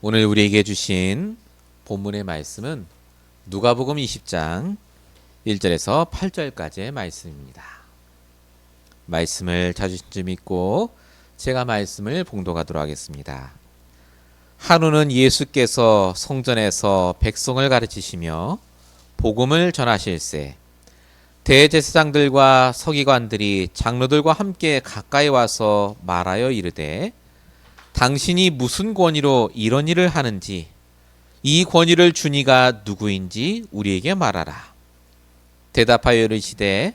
오늘 우리에게 주신 본문의 말씀은 누가복음 20장 1절에서 8절까지의 말씀입니다. 말씀을 찾으신 줄 믿고 제가 말씀을 봉독하도록 하겠습니다. 한우는 예수께서 성전에서 백성을 가르치시며 복음을 전하실세 대제사장들과 서기관들이 장로들과 함께 가까이 와서 말하여 이르되 당신이 무슨 권위로 이런 일을 하는지 이 권위를 준 이가 누구인지 우리에게 말하라. 대답하여 이르시되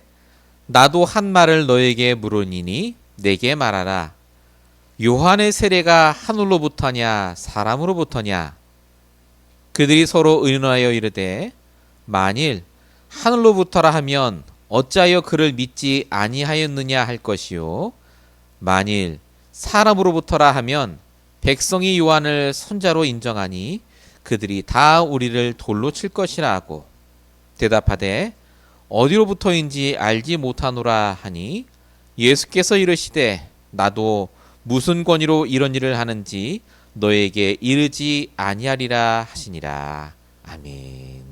나도 한 말을 너에게 물으니니 내게 말하라. 요한의 세례가 하늘로부터냐 사람으로부터냐? 그들이 서로 의논하여 이르되 만일 하늘로부터라 하면 어찌하여 그를 믿지 아니하였느냐 할 것이요 만일 사람으로부터라 하면 백성이 요한을 선자로 인정하니 그들이 다 우리를 돌로 칠 것이라 하고 대답하되 어디로부터인지 알지 못하노라 하니 예수께서 이르시되 나도 무슨 권위로 이런 일을 하는지 너에게 이르지 아니하리라 하시니라. 아멘.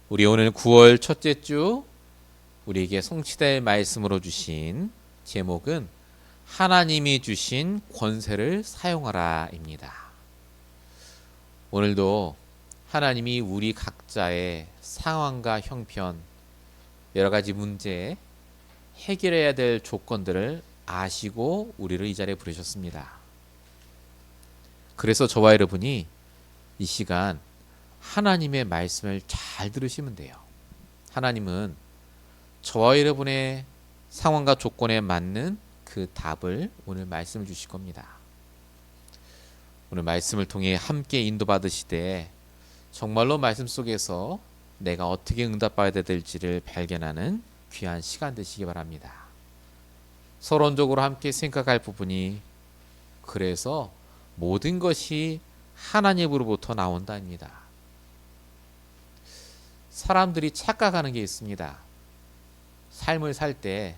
우리 오늘 9월 첫째 주 우리에게 성취될 말씀으로 주신 제목은 하나님이 주신 권세를 사용하라입니다. 오늘도 하나님이 우리 각자의 상황과 형편, 여러 가지 문제, 해결해야 될 조건들을 아시고 우리를 이 자리에 부르셨습니다. 그래서 저와 여러분이 이 시간 하나님의 말씀을 잘 들으시면 돼요. 하나님은 저와 여러분의 상황과 조건에 맞는 그 답을 오늘 말씀을 주실 겁니다. 오늘 말씀을 통해 함께 인도받으시되 정말로 말씀 속에서 내가 어떻게 응답받아야 될지를 발견하는 귀한 시간 되시기 바랍니다. 서론적으로 함께 생각할 부분이 그래서 모든 것이 하나님으로부터 나온다입니다. 사람들이 착각하는 게 있습니다. 삶을 살 때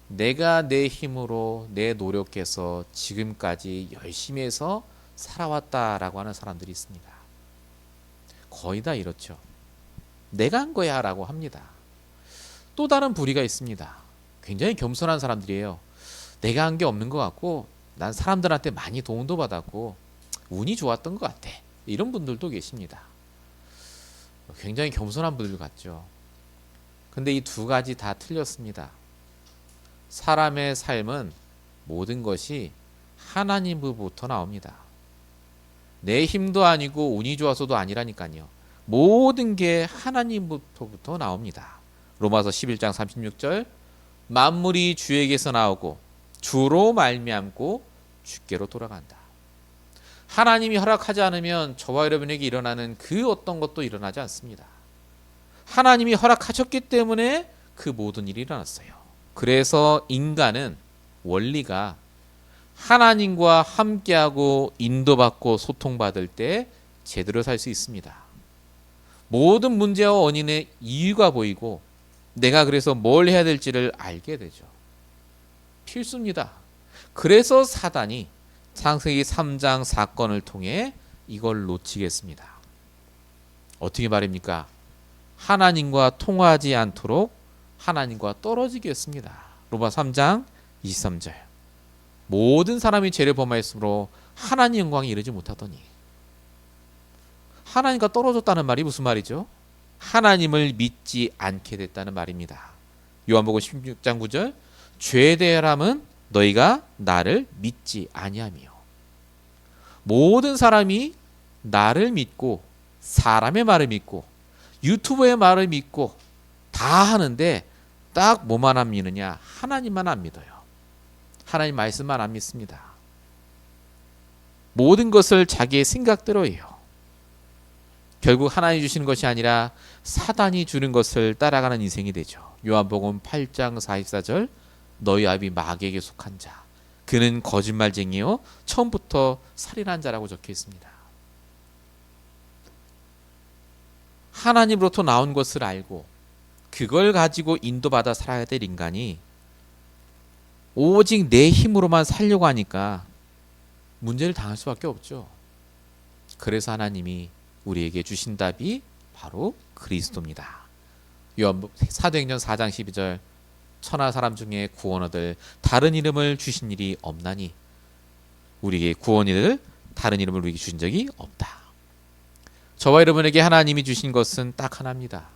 내가 내 힘으로 내 노력해서 지금까지 열심히 해서 살아왔다라고 하는 사람들이 있습니다. 거의 다 이렇죠. 내가 한 거야 라고 합니다. 또 다른 부류가 있습니다. 굉장히 겸손한 사람들이에요. 내가 한 게 없는 것 같고 난 사람들한테 많이 도움도 받았고 운이 좋았던 것 같아. 이런 분들도 계십니다. 굉장히 겸손한 분들 같죠. 근데 이 두 가지 다 틀렸습니다. 사람의 삶은 모든 것이 하나님으로부터 나옵니다. 내 힘도 아니고 운이 좋아서도 아니라니까요. 모든 게 하나님부터 나옵니다. 로마서 11장 36절 만물이 주에게서 나오고 주로 말미암고 주께로 돌아간다. 하나님이 허락하지 않으면 저와 여러분에게 일어나는 그 어떤 것도 일어나지 않습니다. 하나님이 허락하셨기 때문에 그 모든 일이 일어났어요. 그래서 인간은 원리가 하나님과 함께하고 인도받고 소통받을 때 제대로 살 수 있습니다. 모든 문제와 원인의 이유가 보이고 내가 그래서 뭘 해야 될지를 알게 되죠. 필수입니다. 그래서 사단이 창세기 3장 사건을 통해 이걸 놓치겠습니다. 어떻게 말입니까? 하나님과 통하지 않도록 하나님과 떨어지게 했습니다. 로마 3장 23절 모든 사람이 죄를 범하였으므로 하나님 영광에 이르지 못하더니 하나님과 떨어졌다는 말이 무슨 말이죠? 하나님을 믿지 않게 됐다는 말입니다. 요한복음 16장 9절 죄에 대함은 너희가 나를 믿지 아니하며 모든 사람이 나를 믿고 사람의 말을 믿고 유튜버의 말을 믿고 다 하는데 딱 뭐만 안 믿느냐? 하나님만 안 믿어요. 하나님 말씀만 안 믿습니다. 모든 것을 자기의 생각대로 해요. 결국 하나님이 주시는 것이 아니라 사단이 주는 것을 따라가는 인생이 되죠. 요한복음 8장 44절 너희 아비 마귀에게 속한 자 그는 거짓말쟁이요 처음부터 살인한 자라고 적혀 있습니다. 하나님으로부터 나온 것을 알고 그걸 가지고 인도받아 살아야 될 인간이 오직 내 힘으로만 살려고 하니까 문제를 당할 수밖에 없죠. 그래서 하나님이 우리에게 주신 답이 바로 그리스도입니다. 사도행전 4장 12절 천하 사람 중에 구원 얻을 다른 이름을 주신 일이 없나니 우리에게 구원을 다른 이름을 우리에게 주신 적이 없다. 저와 여러분에게 하나님이 주신 것은 딱 하나입니다.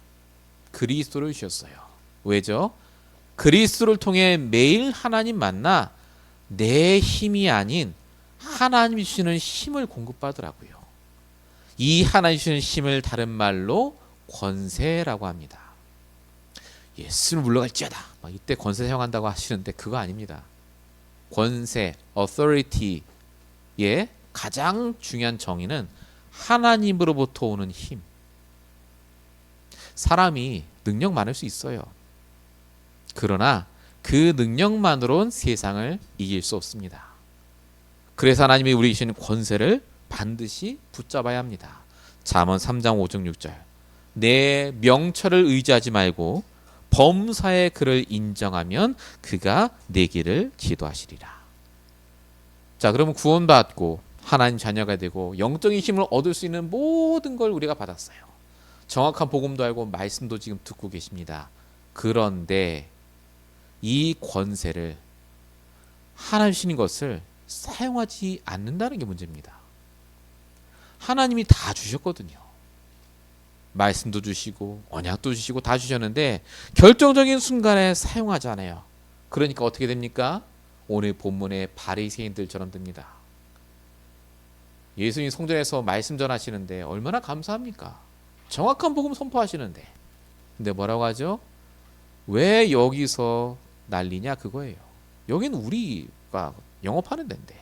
그리스도를 주셨어요. 왜죠? 그리스도를 통해 매일 하나님 만나 내 힘이 아닌 하나님이 주시는 힘을 공급받으라고요. 이 하나님이 주시는 힘을 다른 말로 권세라고 합니다. 예수를 물러갈지어다. 이때 권세 사용한다고 하시는데 그거 아닙니다. 권세, authority의 가장 중요한 정의는 하나님으로부터 오는 힘. 사람이 능력 많을 수 있어요. 그러나 그 능력만으로는 세상을 이길 수 없습니다. 그래서 하나님이 우리에게 주신 권세를 반드시 붙잡아야 합니다. 잠언 3장 5절 6절 내 명철을 의지하지 말고 범사의 그를 인정하면 그가 내 길을 지도하시리라. 자, 그러면 구원받고 하나님 자녀가 되고 영적인 힘을 얻을 수 있는 모든 걸 우리가 받았어요. 정확한 복음도 알고 말씀도 지금 듣고 계십니다. 그런데 이 권세를 하나님 주신 것을 사용하지 않는다는 게 문제입니다. 하나님이 다 주셨거든요. 말씀도 주시고 언약도 주시고 다 주셨는데 결정적인 순간에 사용하지 않아요. 그러니까 어떻게 됩니까? 오늘 본문의 바리새인들처럼 됩니다. 예수님 성전에서 말씀 전하시는데 얼마나 감사합니까? 정확한 복음 선포하시는데 근데 뭐라고 하죠? 왜 여기서 난리냐 그거예요. 여기는 우리가 영업하는 데인데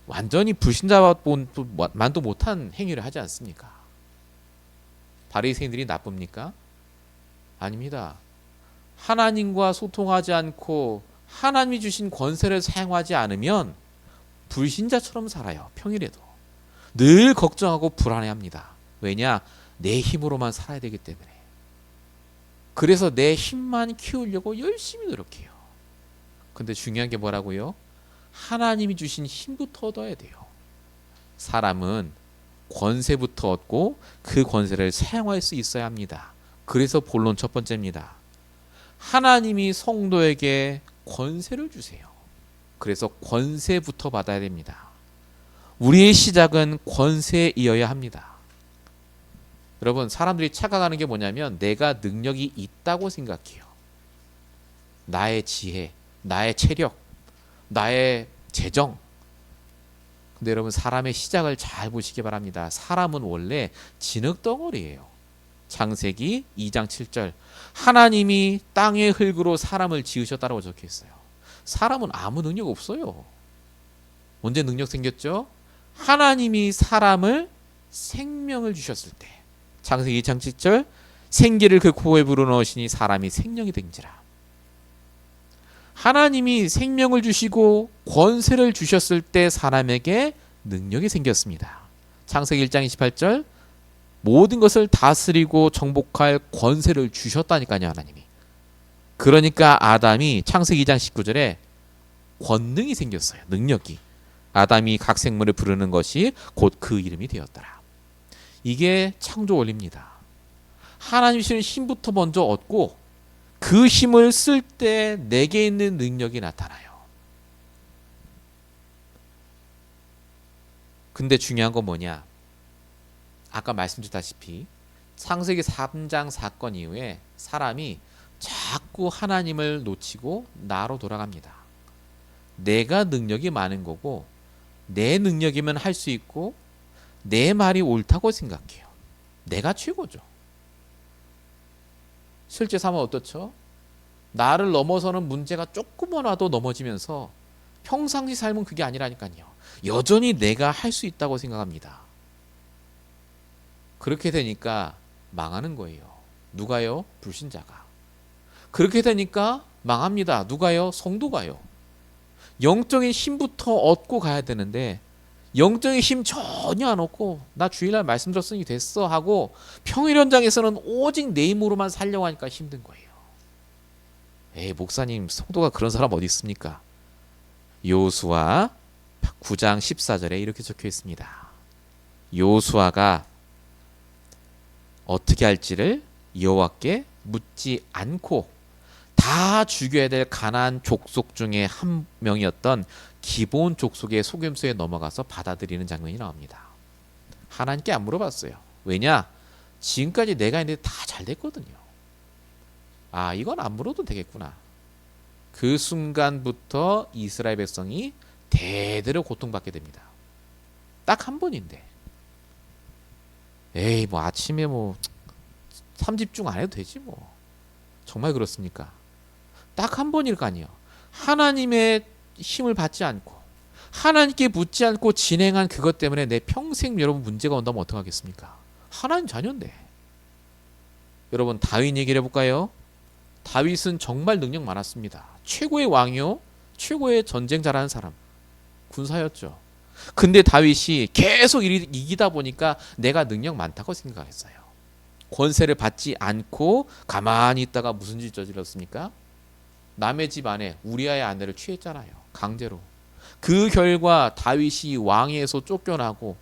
완전히 불신자만도 못한 행위를 하지 않습니까? 바리새인들이 나쁩니까? 아닙니다. 하나님과 소통하지 않고 하나님이 주신 권세를 사용하지 않으면 불신자처럼 살아요. 평일에도 늘 걱정하고 불안해합니다. 왜냐? 내 힘으로만 살아야 되기 때문에. 그래서 내 힘만 키우려고 열심히 노력해요. 근데 중요한 게 뭐라고요? 하나님이 주신 힘부터 얻어야 돼요. 사람은 권세부터 얻고 그 권세를 사용할 수 있어야 합니다. 그래서 본론 첫 번째입니다. 하나님이 성도에게 권세를 주세요. 그래서 권세부터 받아야 됩니다. 우리의 시작은 권세이어야 합니다. 여러분, 사람들이 착각하는 게 뭐냐면 내가 능력이 있다고 생각해요. 나의 지혜, 나의 체력, 나의 재정. 근데 여러분, 사람의 시작을 잘 보시기 바랍니다. 사람은 원래 진흙덩어리예요. 창세기 2장 7절 하나님이 땅의 흙으로 사람을 지으셨다고 적혀 있어요. 사람은 아무 능력 없어요. 언제 능력 생겼죠? 하나님이 사람을 생명을 주셨을 때. 창세기 2장 7절 생기를 그 코에 불어넣으시니 사람이 생명이 된지라. 하나님이 생명을 주시고 권세를 주셨을 때 사람에게 능력이 생겼습니다. 창세기 1장 28절 모든 것을 다스리고 정복할 권세를 주셨다니까요, 하나님이. 그러니까 아담이 창세기 2장 19절에 권능이 생겼어요. 능력이. 아담이 각 생물을 부르는 것이 곧 그 이름이 되었더라. 이게 창조 원리입니다. 하나님이 주시는 힘부터 먼저 얻고 그 힘을 쓸 때 내게 있는 능력이 나타나요. 근데 중요한 건 뭐냐? 아까 말씀드렸다시피 창세기 3장 사건 이후에 사람이 자꾸 하나님을 놓치고 나로 돌아갑니다. 내가 능력이 많은 거고 내 능력이면 할 수 있고 내 말이 옳다고 생각해요. 내가 최고죠. 실제 삶은 어떻죠? 나를 넘어서는 문제가 조금만 와도 넘어지면서 평상시 삶은 그게 아니라니까요. 여전히 내가 할 수 있다고 생각합니다. 그렇게 되니까 망하는 거예요. 누가요? 불신자가. 그렇게 되니까 망합니다. 누가요? 성도가요. 영적인 힘부터 얻고 가야 되는데 영적인 힘 전혀 안 얻고 나 주일날 말씀 들었으니 됐어 하고 평일 현장에서는 오직 내 힘으로만 살려고 하니까 힘든 거예요. 목사님, 성도가 그런 사람 어디 있습니까? 여호수아 9장 14절에 이렇게 적혀 있습니다. 요수아가 어떻게 할지를 여호와께 묻지 않고 다 죽여야 될 가나안 족속 중에 한 명이었던 기브온 족속의 속임수에 넘어가서 받아들이는 장면이 나옵니다. 하나님께 안 물어봤어요. 왜냐? 지금까지 내가 했는데 다 잘 됐거든요. 아, 이건 안 물어도 되겠구나. 그 순간부터 이스라엘 백성이 대대로 고통받게 됩니다. 딱 한 번인데. 에이, 뭐 아침에 뭐 3집중 안 해도 되지 뭐. 정말 그렇습니까? 딱 한 번일 거 아니에요. 하나님의 힘을 받지 않고 하나님께 묻지 않고 진행한 그것 때문에 내 평생 여러분 문제가 온다면 어떡하겠습니까? 하나님 자녀인데. 여러분 다윗 얘기를 해볼까요? 다윗은 정말 능력 많았습니다. 최고의 왕이요, 최고의 전쟁 잘하는 사람, 군사였죠. 근데 다윗이 계속 이기다 보니까 내가 능력 많다고 생각했어요. 권세를 받지 않고 가만히 있다가 무슨 짓 저질렀습니까? 남의 집 아내 우리아의 아내를 취했잖아요. 강제로. 그 결과 다윗이 왕위에서 쫓겨나고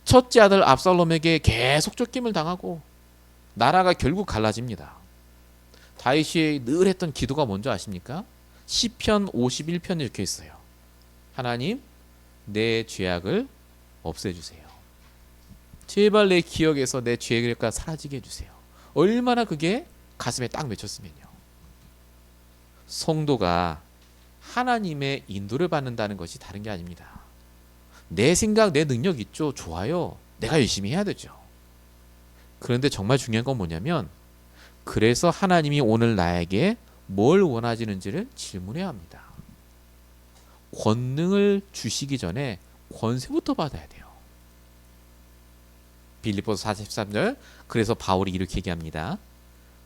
첫째 아들 압살롬에게 계속 쫓김을 당하고 나라가 결국 갈라집니다. 다윗이 늘 했던 기도가 뭔지 아십니까? 시편 51편에 적혀 있어요. 하나님, 내 죄악을 없애주세요. 제발 내 기억에서 내 죄가 사라지게 해주세요. 얼마나 그게 가슴에 딱 맺혔으면요. 성도가 하나님의 인도를 받는다는 것이 다른 게 아닙니다. 내 생각, 내 능력 있죠? 좋아요. 내가 열심히 해야 되죠. 그런데 정말 중요한 건 뭐냐면 그래서 하나님이 오늘 나에게 뭘 원하시는지를 질문해야 합니다. 권능을 주시기 전에 권세부터 받아야 돼요. 빌립보서 43절. 그래서 바울이 이렇게 얘기합니다.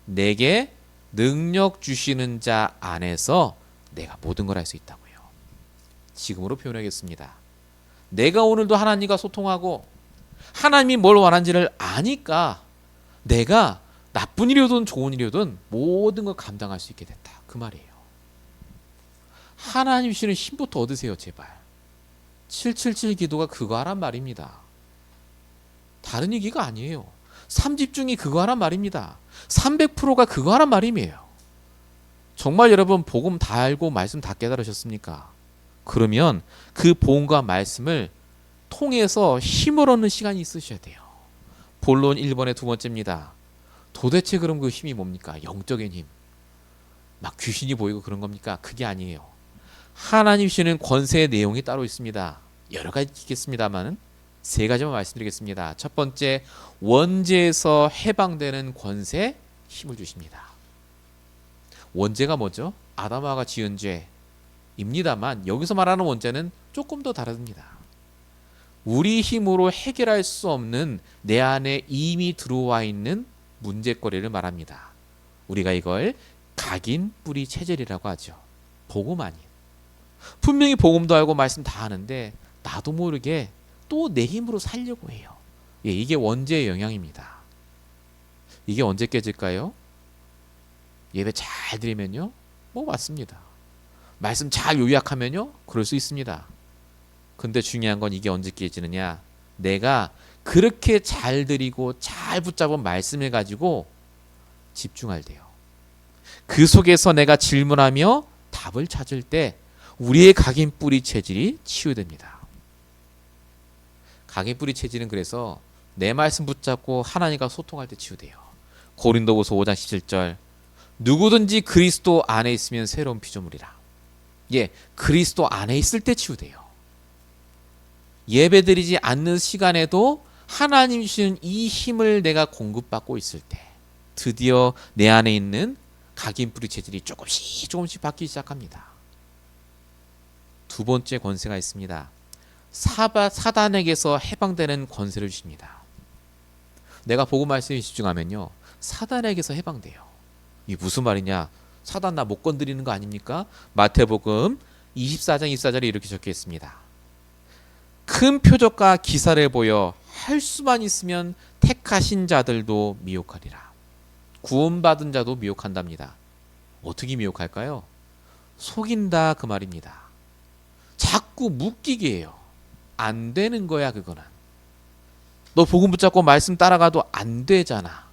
내게 능력 주시는 자 안에서 내가 모든 걸 할 수 있다고요. 지금으로 표현하겠습니다. 내가 오늘도 하나님과 소통하고 하나님이 뭘 원하는지를 아니까 내가 나쁜 일이든 좋은 일이든 모든 걸 감당할 수 있게 됐다. 그 말이에요. 하나님 주시는 힘부터 얻으세요. 제발. 777 기도가 그거 하란 말입니다. 다른 얘기가 아니에요. 3집중이 그거 하란 말입니다. 300%가 그거 하란 말임이에요. 정말 여러분 복음 다 알고 말씀 다 깨달으셨습니까? 그러면 그 복음과 말씀을 통해서 힘을 얻는 시간이 있으셔야 돼요. 본론 1번의 두 번째입니다. 도대체 그럼 그 힘이 뭡니까? 영적인 힘. 막 귀신이 보이고 그런 겁니까? 그게 아니에요. 하나님 주시는 권세의 내용이 따로 있습니다. 여러 가지 있겠습니다만 세 가지만 말씀드리겠습니다. 첫 번째, 원죄에서 해방되는 권세, 힘을 주십니다. 원죄가 뭐죠? 아담하가 지은 죄입니다만 여기서 말하는 원죄는 조금 더 다릅니다. 우리 힘으로 해결할 수 없는 내 안에 이미 들어와 있는 문제거리를 말합니다. 우리가 이걸 각인 뿌리 체질이라고 하죠. 복음 아닌. 분명히 복음도 알고 말씀 다 하는데 나도 모르게 또 내 힘으로 살려고 해요. 예, 이게 원죄의 영향입니다. 이게 언제 깨질까요? 예배 잘 드리면요? 뭐 맞습니다. 말씀 잘 요약하면요? 그럴 수 있습니다. 근데 중요한 건 이게 언제 깨지느냐? 내가 그렇게 잘 드리고 잘 붙잡은 말씀을 가지고 집중할 때요. 그 속에서 내가 질문하며 답을 찾을 때 우리의 각인 뿌리 체질이 치유됩니다. 각인 뿌리 체질은 그래서 내 말씀 붙잡고 하나님과 소통할 때 치유돼요. 고린도후서 5장 17절. 누구든지 그리스도 안에 있으면 새로운 피조물이라. 예, 그리스도 안에 있을 때 치유돼요. 예배드리지 않는 시간에도 하나님 주시는 이 힘을 내가 공급받고 있을 때 드디어 내 안에 있는 각인 뿌리 체질이 조금씩 바뀌기 시작합니다. 두 번째 권세가 있습니다. 사단에게서 해방되는 권세를 주십니다. 내가 복음 말씀에 집중하면요, 사단에게서 해방돼요. 이게 무슨 말이냐? 사단 나 못 건드리는 거 아닙니까? 마태복음 24장 24절에 이렇게 적혀 있습니다. 큰 표적과 기사를 보여 할 수만 있으면 택하신 자들도 미혹하리라. 구원받은 자도 미혹한답니다. 어떻게 미혹할까요? 속인다 그 말입니다. 자꾸 묶이게 해요. 안 되는 거야 그거는. 너 복음 붙잡고 말씀 따라가도 안 되잖아.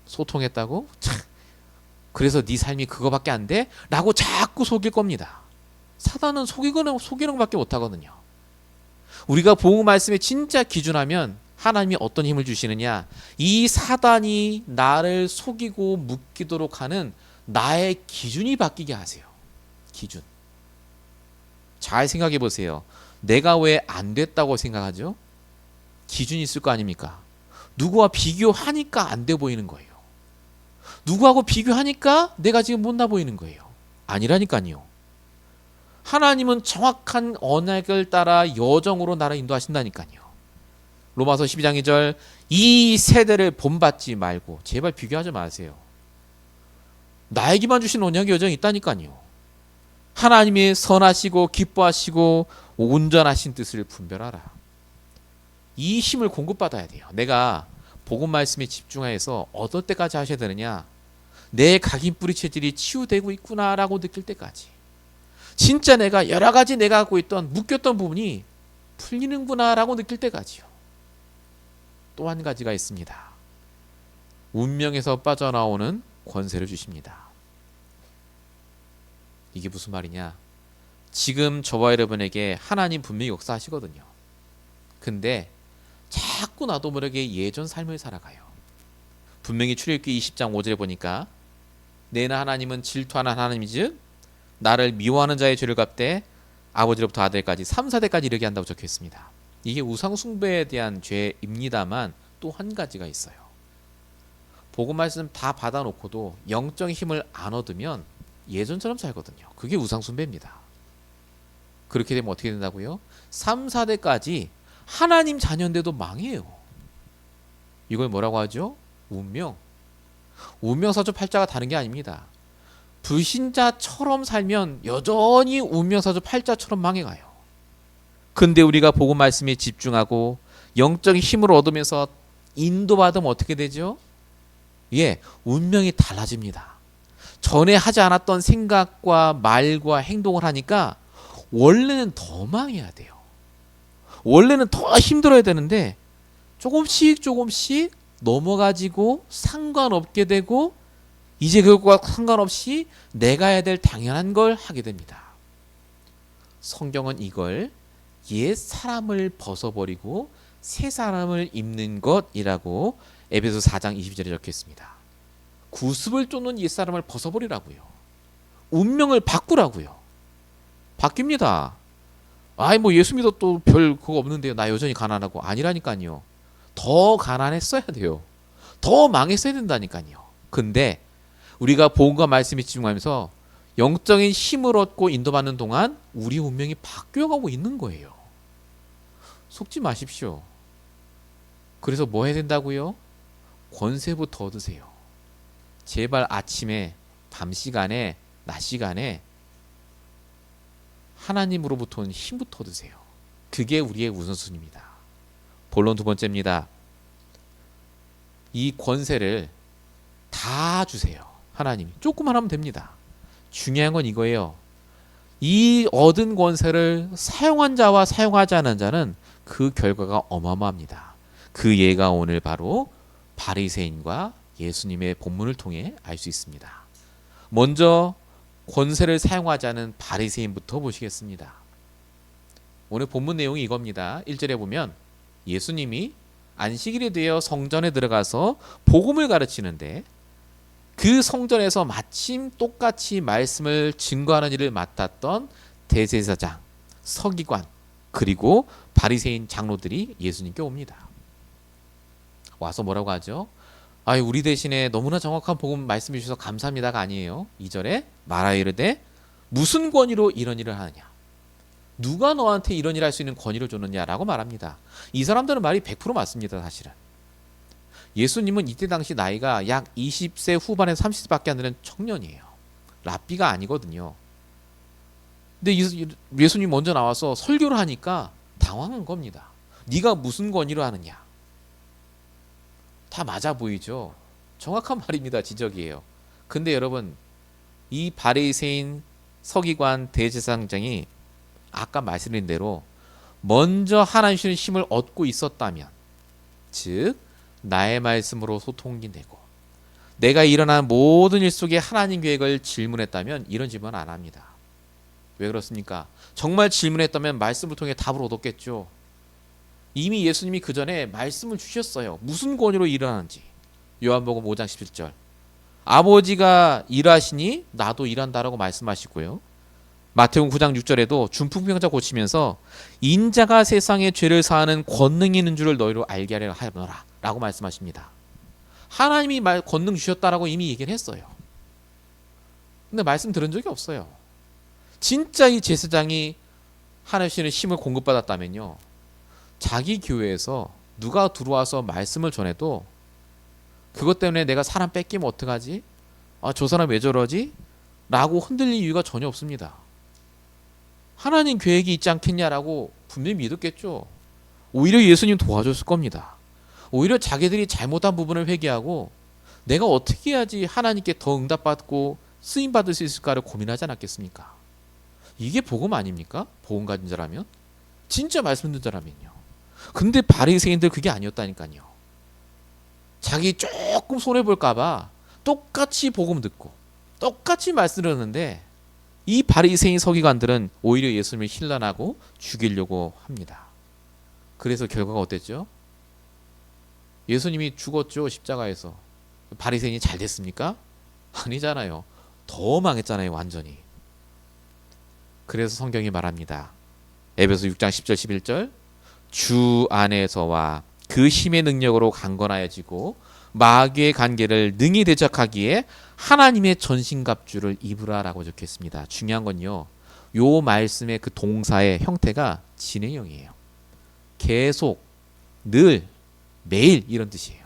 소통했다고? 참, 그래서 네 삶이 그거밖에 안 돼? 라고 자꾸 속일 겁니다. 사단은 속이는 것밖에 못하거든요. 우리가 복음 말씀에 진짜 기준하면 하나님이 어떤 힘을 주시느냐, 이 사단이 나를 속이고 묶이도록 하는 나의 기준이 바뀌게 하세요. 기준. 잘 생각해 보세요. 내가 왜 안 됐다고 생각하죠? 기준이 있을 거 아닙니까? 누구와 비교하니까 안 돼 보이는 거예요. 누구하고 비교하니까 내가 지금 못나 보이는 거예요. 아니라니까요. 하나님은 정확한 언약을 따라 여정으로 나를 인도하신다니까요. 로마서 12장 2절, 이 세대를 본받지 말고, 제발 비교하지 마세요. 나에게만 주신 언약의 여정이 있다니까요. 하나님의 선하시고 기뻐하시고 온전하신 뜻을 분별하라. 이 힘을 공급받아야 돼요. 내가 복음 말씀에 집중해서 어떨 때까지 하셔야 되느냐, 내 각인 뿌리 체질이 치유되고 있구나라고 느낄 때까지. 진짜 내가 여러 가지 내가 갖고 있던 묶였던 부분이 풀리는구나라고 느낄 때까지요. 또 한 가지가 있습니다. 운명에서 빠져나오는 권세를 주십니다. 이게 무슨 말이냐? 지금 저와 여러분에게 하나님 분명히 역사하시거든요. 근데 자꾸 나도 모르게 예전 삶을 살아가요. 분명히 출애굽기 20장 5절에 보니까 내는 하나님은 질투하는 하나님이즉 나를 미워하는 자의 죄를 갚되 아버지로부터 아들까지 3, 4대까지 이르게 한다고 적혀 있습니다. 이게 우상 숭배에 대한 죄입니다만 또 한 가지가 있어요. 복음 말씀 다 받아놓고도 영적인 힘을 안 얻으면 예전처럼 살거든요. 그게 우상 숭배입니다. 그렇게 되면 어떻게 된다고요? 3, 4대까지 하나님 자녀인데도 망해요. 이걸 뭐라고 하죠? 운명. 운명사주 팔자가 다른 게 아닙니다. 불신자처럼 살면 여전히 운명사주 팔자처럼 망해가요. 근데 우리가 복음 말씀에 집중하고 영적인 힘을 얻으면서 인도받으면 어떻게 되죠? 예, 운명이 달라집니다. 전에 하지 않았던 생각과 말과 행동을 하니까 원래는 더 망해야 돼요. 원래는 더 힘들어야 되는데 조금씩 넘어가지고 상관없게 되고 이제 그것과 상관없이 내가 해야 될 당연한 걸 하게 됩니다. 성경은 이걸 옛 사람을 벗어버리고 새 사람을 입는 것이라고 에베소 4장 22절에 적혀 있습니다. 구습을 쫓는 옛 사람을 벗어버리라고요. 운명을 바꾸라고요. 바뀝니다. 아이 뭐 예수 믿어 또 별 그거 없는데요. 나 여전히 가난하고. 아니라니까요. 더 가난했어야 돼요. 더 망했어야 된다니까요. 근데 우리가 복음과 말씀에 집중하면서 영적인 힘을 얻고 인도받는 동안 우리 운명이 바뀌어가고 있는 거예요. 속지 마십시오. 그래서 뭐 해야 된다고요? 권세부터 얻으세요. 제발 아침에, 밤 시간에, 낮 시간에 하나님으로부터 온 힘부터 얻으세요. 그게 우리의 우선순위입니다. 본론 두 번째입니다. 이 권세를 다 주세요. 하나님이. 조금만 하면 됩니다. 중요한 건 이거예요. 이 얻은 권세를 사용한 자와 사용하지 않은 자는 그 결과가 어마어마합니다. 그 예가 오늘 바로 바리새인과 예수님의 본문을 통해 알 수 있습니다. 먼저 권세를 사용하지 않은 바리새인부터 보시겠습니다. 오늘 본문 내용이 이겁니다. 1절에 보면 예수님이 안식일이 되어 성전에 들어가서 복음을 가르치는데 그 성전에서 마침 똑같이 말씀을 증거하는 일을 맡았던 대제사장, 서기관, 그리고 바리새인 장로들이 예수님께 옵니다. 와서 뭐라고 하죠? 아유, 우리 대신에 너무나 정확한 복음 말씀해 주셔서 감사합니다가 아니에요. 2절에 말하여 이르되 무슨 권위로 이런 일을 하느냐? 누가 너한테 이런 일을 할 수 있는 권위를 줬느냐라고 말합니다. 이 사람들은 말이 100% 맞습니다. 사실은. 예수님은 이때 당시 나이가 약 20세 후반에서 30세밖에 안 되는 청년이에요. 랍비가 아니거든요. 근데 예수님 먼저 나와서 설교를 하니까 당황한 겁니다. 네가 무슨 권위로 하느냐? 다 맞아 보이죠? 정확한 말입니다. 지적이에요. 근데 여러분, 이 바리새인 서기관 대제사장이 아까 말씀드린 대로 먼저 하나님 주시는 힘을 얻고 있었다면, 즉 나의 말씀으로 소통이 되고 내가 일어난 모든 일 속에 하나님 계획을 질문했다면 이런 질문 안 합니다. 왜 그렇습니까? 정말 질문했다면 말씀을 통해 답을 얻었겠죠. 이미 예수님이 그 전에 말씀을 주셨어요. 무슨 권위로 일어나는지. 요한복음 5장 17절. 아버지가 일하시니 나도 일한다라고 말씀하시고요. 마태복음 9장 6절에도 중풍병자 고치면서 인자가 세상의 죄를 사하는 권능이 있는 줄을 너희로 알게 하려 하노라 라고 말씀하십니다. 하나님이 권능 주셨다라고 이미 얘기를 했어요. 근데 말씀 들은 적이 없어요. 진짜 이 제사장이 하나님 주시는 힘을 공급받았다면요, 자기 교회에서 누가 들어와서 말씀을 전해도 그것 때문에 내가 사람 뺏기면 어떡하지? 저 사람 왜 저러지? 라고 흔들릴 이유가 전혀 없습니다. 하나님 계획이 있지 않겠냐라고 분명히 믿었겠죠. 오히려 예수님 도와줬을 겁니다. 오히려 자기들이 잘못한 부분을 회개하고 내가 어떻게 해야지 하나님께 더 응답받고 쓰임받을 수 있을까를 고민하지 않았겠습니까? 이게 복음 아닙니까? 복음 가진 자라면? 진짜 말씀 듣는 자라면요. 근데 바리새인들 그게 아니었다니까요. 자기 조금 손해볼까 봐 똑같이 복음 듣고 똑같이 말씀 들었는데 이 바리새인 서기관들은 오히려 예수님을 힐난하고 죽이려고 합니다. 그래서 결과가 어땠죠? 예수님이 죽었죠, 십자가에서. 바리새인이 잘 됐습니까? 아니잖아요. 더 망했잖아요, 완전히. 그래서 성경이 말합니다. 에베소 6장 10절 11절. 주 안에서와 그 힘의 능력으로 강건하여지고 마귀의 관계를 능히 대적하기에 하나님의 전신갑주를 입으라라고 적혀있습니다. 중요한 건요, 요 말씀의 그 동사의 형태가 진행형이에요. 계속, 늘, 매일 이런 뜻이에요.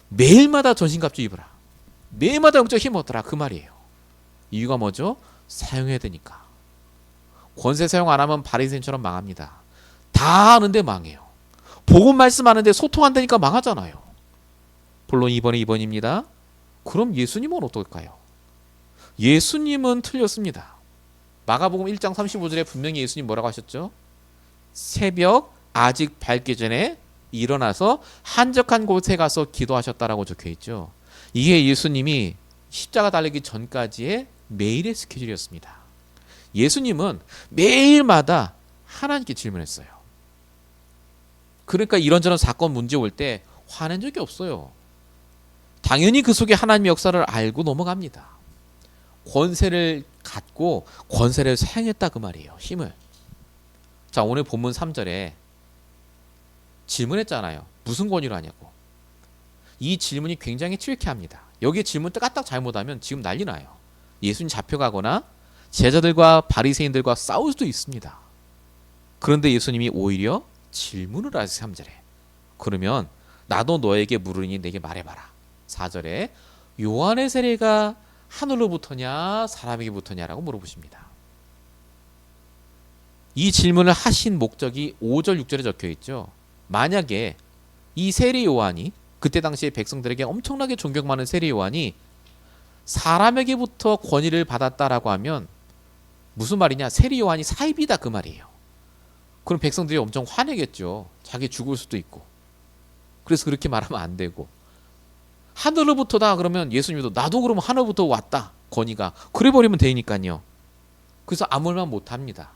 매일마다 전신갑주 입으라. 매일마다 영적 힘 얻더라, 그 말이에요. 이유가 뭐죠? 사용해야 되니까. 권세 사용 안 하면 바리새인처럼 망합니다. 다 아는데 망해요. 복음 말씀하는데 소통 안 되니까 망하잖아요. 본론 2번이 2번입니다. 그럼 예수님은 어떨까요? 예수님은 틀렸습니다. 마가복음 1장 35절에 분명히 예수님 뭐라고 하셨죠? 새벽 아직 밝기 전에 일어나서 한적한 곳에 가서 기도하셨다라고 적혀있죠. 이게 예수님이 십자가 달리기 전까지의 매일의 스케줄이었습니다. 예수님은 매일마다 하나님께 질문했어요. 그러니까 이런저런 사건 문제 올 때 화낸 적이 없어요. 당연히 그 속에 하나님의 역사를 알고 넘어갑니다. 권세를 갖고 권세를 사용했다 그 말이에요. 힘을. 자, 오늘 본문 3절에 질문했잖아요. 무슨 권위로 하냐고. 이 질문이 굉장히 트리키합니다. 여기에 질문 까딱 잘못하면 지금 난리 나요. 예수님 잡혀가거나 제자들과 바리새인들과 싸울 수도 있습니다. 그런데 예수님이 오히려 질문을 하세요. 3절에. 그러면 나도 너에게 물으니 내게 말해봐라. 4절에 요한의 세례가 하늘로부터냐 사람에게부터냐라고 물어보십니다. 이 질문을 하신 목적이 5절 6절에 적혀있죠. 만약에 이 세례 요한이 그때 당시에 백성들에게 엄청나게 존경받는 세례 요한이 사람에게부터 권위를 받았다라고 하면 무슨 말이냐? 세례 요한이 사입이다 그 말이에요. 그럼 백성들이 엄청 화내겠죠. 자기 죽을 수도 있고. 그래서 그렇게 말하면 안 되고. 하늘로부터다 그러면 예수님도 나도 그러면 하늘부터 왔다. 권위가. 그래 버리면 되니까요. 그래서 아무 말 못합니다.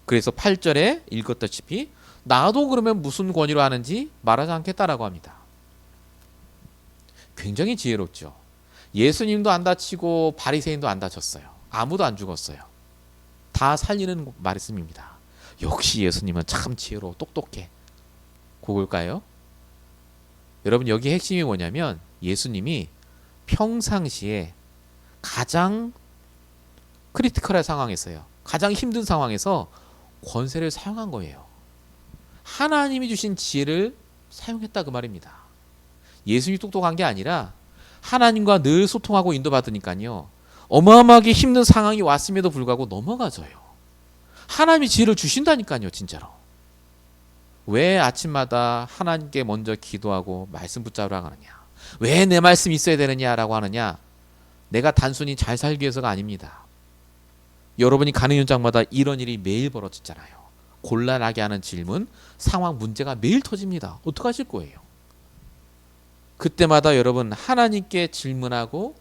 그래서 8절에 읽었다시피 나도 그러면 무슨 권위로 하는지 말하지 않겠다라고 합니다. 굉장히 지혜롭죠. 예수님도 안 다치고 바리새인도 안 다쳤어요. 아무도 안 죽었어요. 다 살리는 말씀입니다. 역시 예수님은 참 지혜로워 똑똑해. 그걸까요? 여러분 여기 핵심이 뭐냐면 예수님이 평상시에 가장 크리티컬한 상황에서요. 가장 힘든 상황에서 권세를 사용한 거예요. 하나님이 주신 지혜를 사용했다 그 말입니다. 예수님이 똑똑한 게 아니라 하나님과 늘 소통하고 인도받으니까요. 어마어마하게 힘든 상황이 왔음에도 불구하고 넘어가져요. 하나님이 지혜를 주신다니까요. 진짜로. 왜 아침마다 하나님께 먼저 기도하고 말씀 붙잡으라고 하느냐. 왜 내 말씀이 있어야 되느냐라고 하느냐. 내가 단순히 잘 살기 위해서가 아닙니다. 여러분이 가는 현장마다 이런 일이 매일 벌어지잖아요. 곤란하게 하는 질문, 상황, 문제가 매일 터집니다. 어떡하실 거예요? 그때마다 여러분 하나님께 질문하고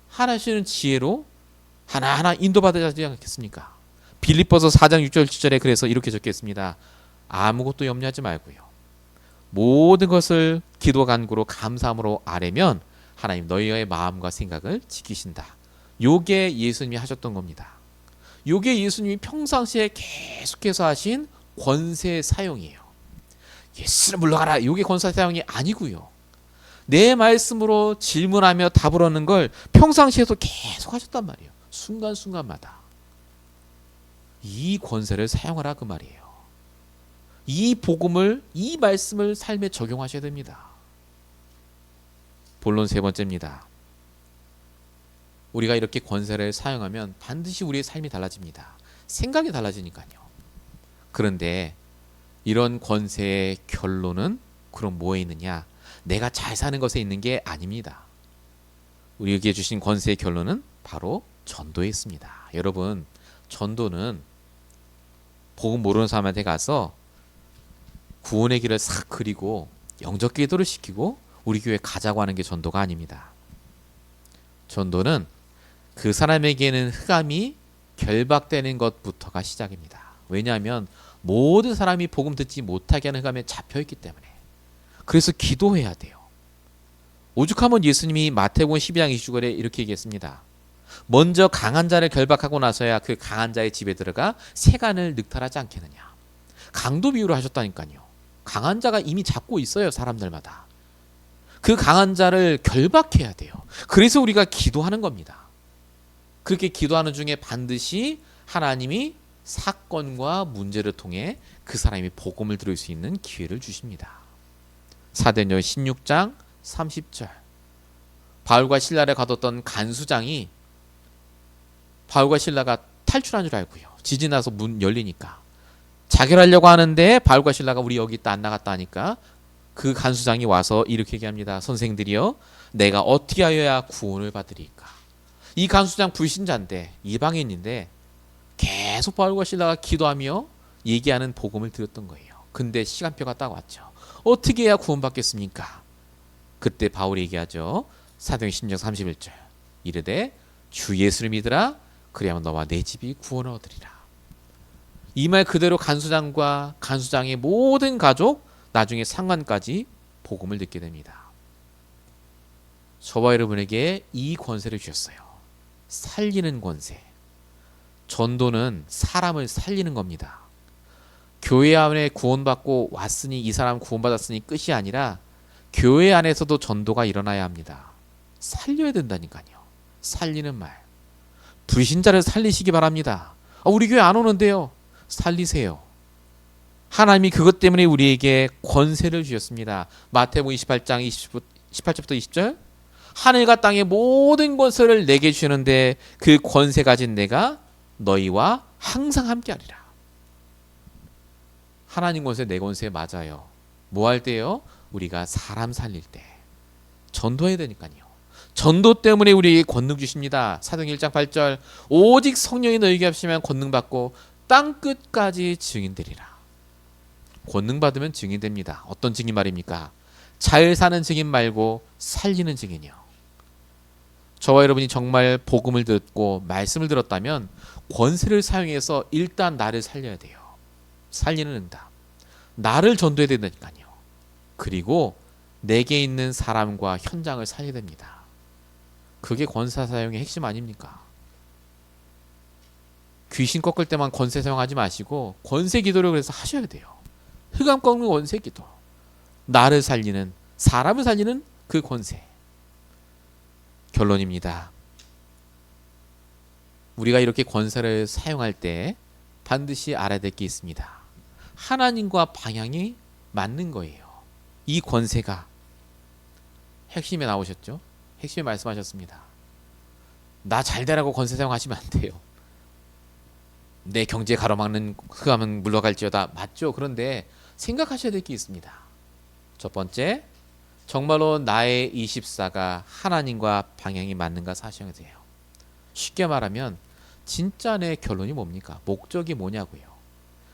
하나님의 지혜로 하나하나 인도받아야 하지 않겠습니까? 빌립보서 4장 6절 7절에 그래서 이렇게 적겠습니다. 아무것도 염려하지 말고요. 모든 것을 기도 간구로 감사함으로 아뢰면 하나님 너희의 마음과 생각을 지키신다. 요게 예수님이 하셨던 겁니다. 요게 예수님이 평상시에 계속해서 하신 권세 사용이에요. 예수를 물러가라. 요게 권세 사용이 아니고요. 내 말씀으로 질문하며 답을 얻는 걸 평상시에도 계속 하셨단 말이에요. 순간순간마다. 이 권세를 사용하라 그 말이에요. 이 복음을, 이 말씀을 삶에 적용하셔야 됩니다. 본론 세 번째입니다. 우리가 이렇게 권세를 사용하면 반드시 우리의 삶이 달라집니다. 생각이 달라지니까요. 그런데 이런 권세의 결론은 그럼 뭐에 있느냐? 내가 잘 사는 것에 있는 게 아닙니다. 우리에게 주신 권세의 결론은 바로 전도에 있습니다. 여러분, 전도는 복음 모르는 사람한테 가서 구원의 길을 싹 그리고 영적 기도를 시키고 우리 교회 가자고 하는 게 전도가 아닙니다. 전도는 그 사람에게는 흑암이 결박되는 것부터가 시작입니다. 왜냐하면 모든 사람이 복음 듣지 못하게 하는 흑암에 잡혀있기 때문에. 그래서 기도해야 돼요. 오죽하면 예수님이 마태복음 12장 20절에 이렇게 얘기했습니다. 먼저 강한 자를 결박하고 나서야 그 강한 자의 집에 들어가 세간을 늑탈하지 않겠느냐. 강도 비유를 하셨다니까요. 강한 자가 이미 잡고 있어요. 사람들마다. 그 강한 자를 결박해야 돼요. 그래서 우리가 기도하는 겁니다. 그렇게 기도하는 중에 반드시 하나님이 사건과 문제를 통해 그 사람이 복음을 들을 수 있는 기회를 주십니다. 사도행전 16장 30절. 바울과 실라를 가뒀던 간수장이 바울과 실라가 탈출한 줄 알고요. 지진 나서 문 열리니까 자결하려고 하는데 바울과 실라가 우리 여기 있다 안 나갔다 하니까 그 간수장이 와서 이렇게 얘기합니다. 선생들이여, 내가 어떻게 하여야 구원을 받으리까? 이 간수장 불신자인데 이방인인데 계속 바울과 실라가 기도하며 얘기하는 복음을 들었던 거예요. 근데 시간표가 딱 왔죠. 어떻게 해야 구원받겠습니까? 그때 바울이 얘기하죠. 사도행전 16장 31절. 이르되 주 예수를 믿으라. 그리하면 너와 내 집이 구원을 얻으리라. 이 말 그대로 간수장과 간수장의 모든 가족, 나중에 상관까지 복음을 듣게 됩니다. 저와 여러분에게 이 권세를 주셨어요. 살리는 권세. 전도는 사람을 살리는 겁니다. 교회 안에 구원받고 왔으니 이 사람 구원받았으니 끝이 아니라 교회 안에서도 전도가 일어나야 합니다. 살려야 된다니까요. 살리는 말. 불신자를 살리시기 바랍니다. 우리 교회 안 오는데요. 살리세요. 하나님이 그것 때문에 우리에게 권세를 주셨습니다. 마태복음 28장 18절부터 20절. 하늘과 땅의 모든 권세를 내게 주시는데 그 권세 가진 내가 너희와 항상 함께하리라. 하나님 권세, 내 권세 맞아요. 뭐 할 때요? 우리가 사람 살릴 때. 전도해야 되니까요. 전도 때문에 우리에게 권능 주십니다. 사도행전 1장 8절. 오직 성령이 너희에게 합시면 권능 받고 땅 끝까지 증인되리라. 권능 받으면 증인됩니다. 어떤 증인 말입니까? 잘 사는 증인 말고 살리는 증인이요. 저와 여러분이 정말 복음을 듣고 말씀을 들었다면 권세를 사용해서 일단 나를 살려야 돼요. 살리는 응답. 나를 전도해야 된다니까요. 그리고 내게 있는 사람과 현장을 살려야 됩니다. 그게 권세 사용의 핵심 아닙니까? 귀신 꺾을 때만 권세 사용하지 마시고 권세 기도를 그래서 하셔야 돼요. 흑암 꺾는 권세 기도. 나를 살리는, 사람을 살리는 그 권세. 결론입니다. 우리가 이렇게 권세를 사용할 때 반드시 알아야 될 게 있습니다. 하나님과 방향이 맞는 거예요. 이 권세가 핵심에 나오셨죠? 핵심에 말씀하셨습니다. 나 잘되라고 권세 사용하시면 안 돼요. 내 경제 가로막는 흑암은 물러갈지어다. 맞죠? 그런데 생각하셔야 될 게 있습니다. 첫 번째, 정말로 나의 24가 하나님과 방향이 맞는가 사셔야 돼요. 쉽게 말하면 진짜 내 결론이 뭡니까? 목적이 뭐냐고요.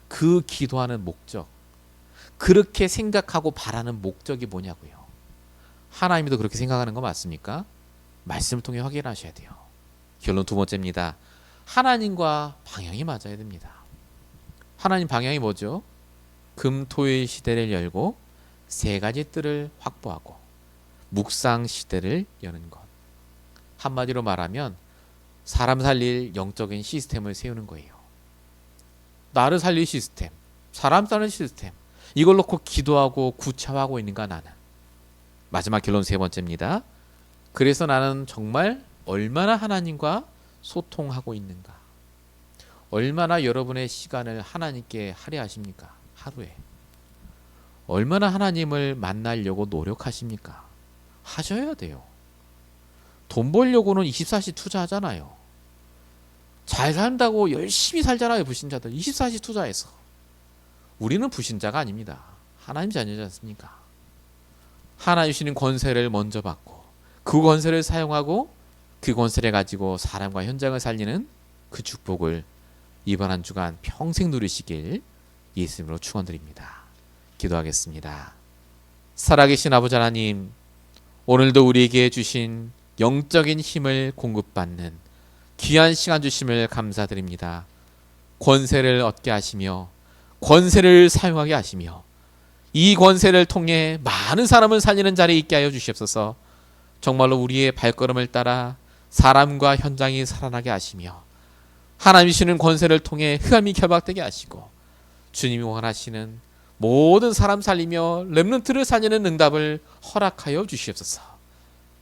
그 기도하는 목적, 그렇게 생각하고 바라는 목적이 뭐냐고요. 하나님도 그렇게 생각하는 거 맞습니까? 말씀을 통해 확인하셔야 돼요. 결론 두 번째입니다. 하나님과 방향이 맞아야 됩니다. 하나님 방향이 뭐죠? 금토일 시대를 열고 세 가지 뜰을 확보하고 묵상 시대를 여는 것. 한마디로 말하면 사람 살릴 영적인 시스템을 세우는 거예요. 나를 살릴 시스템, 사람 살릴 시스템, 이걸 놓고 기도하고 구차하고 있는가 나는. 마지막 결론 세 번째입니다. 그래서 나는 정말 얼마나 하나님과 소통하고 있는가. 얼마나 여러분의 시간을 하나님께 할애하십니까? 하루에. 얼마나 하나님을 만나려고 노력하십니까? 하셔야 돼요. 돈 벌려고는 24시 투자하잖아요. 잘 산다고 열심히 살잖아요. 불신자들 24시 투자해서. 우리는 불신자가 아닙니다. 하나님 자녀지 않습니까? 하나님 주시는 권세를 먼저 받고 그 권세를 사용하고 그 권세를 가지고 사람과 현장을 살리는 그 축복을 이번 한 주간 평생 누리시길 예수님으로 축원드립니다. 기도하겠습니다. 살아계신 아버지 하나님, 오늘도 우리에게 주신 영적인 힘을 공급받는 귀한 시간 주심을 감사드립니다. 권세를 얻게 하시며 권세를 사용하게 하시며 이 권세를 통해 많은 사람을 살리는 자리에 있게 하여 주시옵소서. 정말로 우리의 발걸음을 따라 사람과 현장이 살아나게 하시며 하나님 주시는 권세를 통해 흑암이 결박되게 하시고 주님이 원하시는 모든 사람 살리며 렘넌트를 살리는 응답을 허락하여 주시옵소서.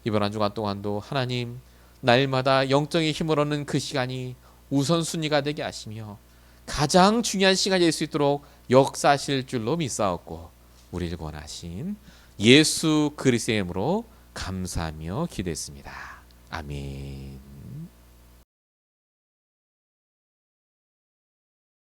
이번 한 주간 동안도 하나님 날마다 영적인 힘을 얻는 그 시간이 우선순위가 되게 하시며 가장 중요한 시간이 될 수 있도록 역사하실 줄로 믿사옵고 우리를 원하신 예수 그리스도의 이름으로 감사하며 기도했습니다. 아멘.